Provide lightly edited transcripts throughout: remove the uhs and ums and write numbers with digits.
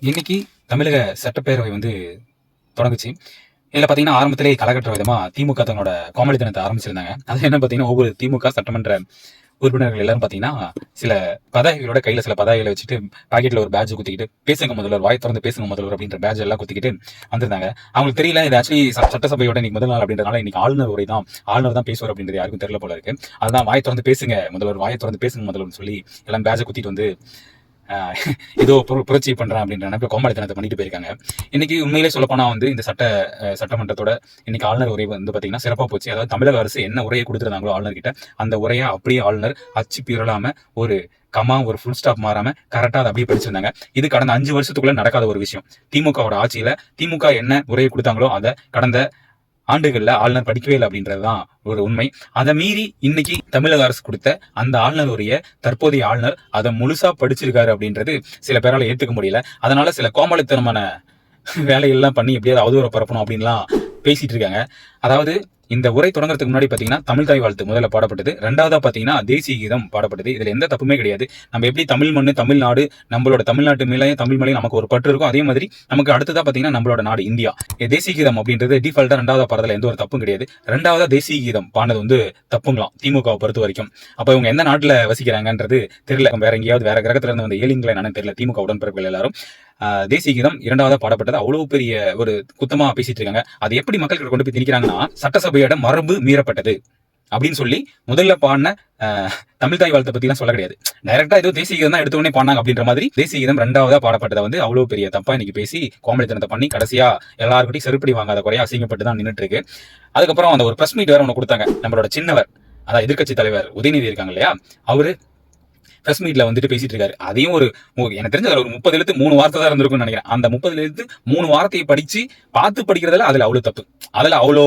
இன்னைக்கு தமிழக சட்டப்பேரவை தொடங்குச்சு. இதில் பார்த்தீங்கன்னா ஆரம்பத்திலே கலகட்டுற விதமாக திமுக தன்னோட கோமாளித்தனத்தை ஆரம்பிச்சிருந்தாங்க. அது என்ன பார்த்தீங்கன்னா ஒவ்வொரு திமுக சட்டமன்ற உறுப்பினர்கள் எல்லாரும் பார்த்தீங்கன்னா சில பதாகைகளோட கையில் சில பதாகைகளை வச்சுட்டு பாக்கெட்டில் ஒரு பேட்ஜ் குத்திக்கிட்டு பேசுங்க முதல்வர், வாய் திறந்து பேசுங்க முதல்வர் அப்படின்ற பேட்ஜ் எல்லாம் குத்திக்கிட்டு வந்திருந்தாங்க. அவங்களுக்கு தெரியல இது ஆக்சுவலி சட்டசபையோட இன்னைக்கு முதல் நாள் அப்படின்றதுனால இன்னைக்கு ஆளுநர் உரை தான், ஆளுநர் தான் பேசுவார் அப்படின்றது யாருக்கும் தெரியல போல இருக்கு. அதுதான் வாய் திறந்து பேசுங்க முதல்வர், வாயை திறந்து பேசுங்க முதல்வர்னு சொல்லி எல்லாம் பேட்ஜை குத்திட்டு வந்து ஏதோ புரட்சி பண்றான் அப்படின்ற நினைப்பு கோமாளித்தனத்தை பண்ணிட்டு போயிருக்காங்க. இன்னைக்கு உண்மையிலே சொல்லப்போனா இந்த சட்டமன்றத்தோட இன்னைக்கு ஆளுநர் உரை பாத்தீங்கன்னா சிறப்பா போச்சு. அதாவது தமிழக அரசு என்ன உரையை கொடுத்துருந்தாங்களோ ஆளுநர் கிட்ட அந்த உரையை அப்படியே ஆளுநர் அச்சு பிறலாம ஒரு கமா ஒரு ஃபுல் ஸ்டாப் மாறாம கரெக்டா அதை அப்படியே படிச்சிருந்தாங்க. இது கடந்த 5 வருஷத்துக்குள்ள நடக்காத ஒரு விஷயம். திமுகவோட ஆட்சியில திமுக என்ன உரையை கொடுத்தாங்களோ அதை கடந்த ஆண்டுகள்ல ஆளுநர் படிக்கவே இல்லை அப்படின்றதுதான் ஒரு உண்மை. அதை மீறி இன்னைக்கு தமிழக அரசு கொடுத்த அந்த ஆளுநர் உரிய தற்போதைய ஆளுநர் அதை முழுசா படிச்சிருக்காரு அப்படின்றது சில பேரால ஏத்துக்க முடியல. அதனால சில கோமாளித்தனமான வேலையெல்லாம் பண்ணி எப்படியாவது அவதூற பரப்பணும் அப்படின்லாம் பேசிட்டு இருக்காங்க. அதாவது இந்த உரை தொடங்குறதுக்கு முன்னாடி பாத்தீங்கன்னா தமிழ் தாய் வாழ்த்து முதல்ல பாடப்பட்டது, ரெண்டாவதா பாத்தீங்கன்னா தேசிய கீதம் பாடப்பட்டது. இதுல எந்த தப்புமே கிடையாது. நம்ம எப்படி தமிழ் மண்ணு தமிழ்நாடு, நம்மளோட தமிழ்நாட்டு மேலே தமிழ் மொழி நமக்கு ஒரு பற்று இருக்கும், அதே மாதிரி நமக்கு அடுத்ததா பாத்தீங்கன்னா நம்மளோட நாடு இந்தியா. தேசிய கீதம் அப்படின்றது டிஃபால்ட்டா ரெண்டாவதா பாடுறதுல எந்த ஒரு தப்பும் கிடையாது. ரெண்டாவதா தேசிய கீதம் பாடுறது தப்புங்களாம் திமுகவை பொறுத்த வரைக்கும். அப்ப இவங்க எந்த நாட்டுல வசிக்கிறாங்கன்றது தெரியல. வேற எங்கேயாவது வேற கிரகத்துல இருந்து வந்த ஏலிங்களா என்னன்னு தெரியல. திமுக உடன்பிறப்புகள் எல்லாரும் தேசிய கீதம் இரண்டாவதா பாடப்பட்டது அவ்வளவு பெரிய ஒரு குத்தமா பேசிட்டு இருக்காங்க. அது எப்படி மக்களுக்கு கொண்டு போய் திணிக்கிறாங்கன்னா சட்டசபையோட மரபு மீறப்பட்டது அப்படின்னு சொல்லி முதல்ல பாடின தமிழ் தாய் வாழ்த்தை பத்தி எல்லாம் சொல்ல கிடையாது. டைரக்டா ஏதோ தேசிய கீதம் தான் எடுத்த உடனே பாடினாங்க அப்படின்ற மாதிரி தேசிய கீதம் ரெண்டாவதா பாடப்பட்டதை அவ்வளவு பெரிய தப்பா இன்னைக்கு பேசி கோமாளித்தனத்தை பண்ணி கடைசியா எல்லாருக்கிட்டையும் செருப்படி வாங்காத குறையா அசிங்கப்பட்டு தான் நின்றுட்டு இருக்கு. அதுக்கப்புறம் அந்த ஒரு பிரஸ் மீட் வேற ஒன்று கொடுத்தாங்க. நம்மளோட சின்னவர், அதான் எதிர்கட்சி தலைவர் உதயநிதி இருக்காங்க இல்லையா, அவரு பிரஸ் மீட்ல பேசிட்டு இருக்காரு. அதையும் எனக்கு தெரிஞ்ச ஒரு 30 எழுத்து 3 வார்த்தை தான் இருந்திருக்கும்னு நினைக்கிறேன். அந்த 30 எழுத்து 3 வார்த்தையை படிச்சு பார்த்து படிக்கிறதுல அதுல அவ்வளவு தப்பு, அதுல அவ்வளோ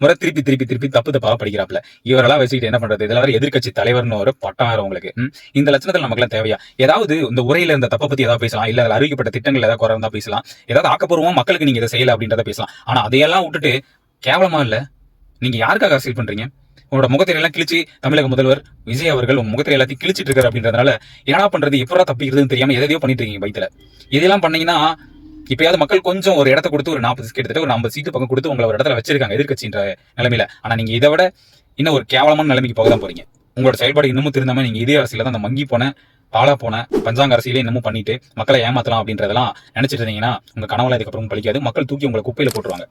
முறை திருப்பி திருப்பி திருப்பி தப்பாக படிக்கிறாப்ல. இவரெல்லாம் வச்சுக்கிட்டு என்ன பண்றது? இதுல வேற எதிர்கட்சி தலைவர்னு ஒரு பட்டம் வேற உங்களுக்கு. இந்த லட்சணத்தில் நமக்கு தேவையா? ஏதாவது இந்த உரையில இந்த தப்பை பத்தி ஏதாவது பேசலாம், இல்ல அதுல அறிவிக்கப்பட்ட திட்டங்கள் ஏதாவது குறை இருந்தா பேசலாம், ஏதாவது ஆக்கப்பூர்வமா மக்களுக்கு நீங்க இதை செய்யல அப்படின்றத பேசலாம். ஆனா அதையெல்லாம் விட்டுட்டு கேவலமா இல்ல, நீங்க யாருக்காக அரசியல் பண்றீங்க? உங்களோட முகத்திரையெல்லாம் கிழிச்சு தமிழக முதல்வர் விஜய் அவர்கள் உங்க முகத்திரை எல்லாத்தையும் கிழிச்சிட்டு இருக்காரு அப்படின்றதுனால என்ன பண்றது, எப்படா தப்பிக்கிறதுன்னு தெரியாம எதையோ பண்ணிட்டு இருக்கீங்க பைத்துல. இதெல்லாம் பண்ணீங்கன்னா இப்பயாவது மக்கள் கொஞ்சம் ஒரு இடத்த கொடுத்து ஒரு 40 கிட்டத்தட்ட ஒரு 50 சீட்டு பக்கம் கொடுத்து உங்களை ஒரு இடத்துல வச்சிருக்காங்க எதிர்கட்சின்ற நிலைமையில. ஆனா நீங்க இதை விட இன்னும் ஒரு கேவலமான நிலைமைக்கு போக தான் போறீங்க. உங்களோட செயல்பாடு இன்னமும் திருந்தாம நீங்க இதே அரசியல தான் அந்த மங்கி போன பாலா போன பஞ்சாங்க அரசியலே இன்னமும் பண்ணிட்டு மக்களை ஏமாத்தலாம் அப்படின்றதெல்லாம் நினைச்சிட்டு இருந்தீங்கன்னா உங்க கனவுல இதுக்கப்புறம் பழிக்காது. மக்கள் தூக்கி உங்களை குப்பையில போட்டுருவாங்க.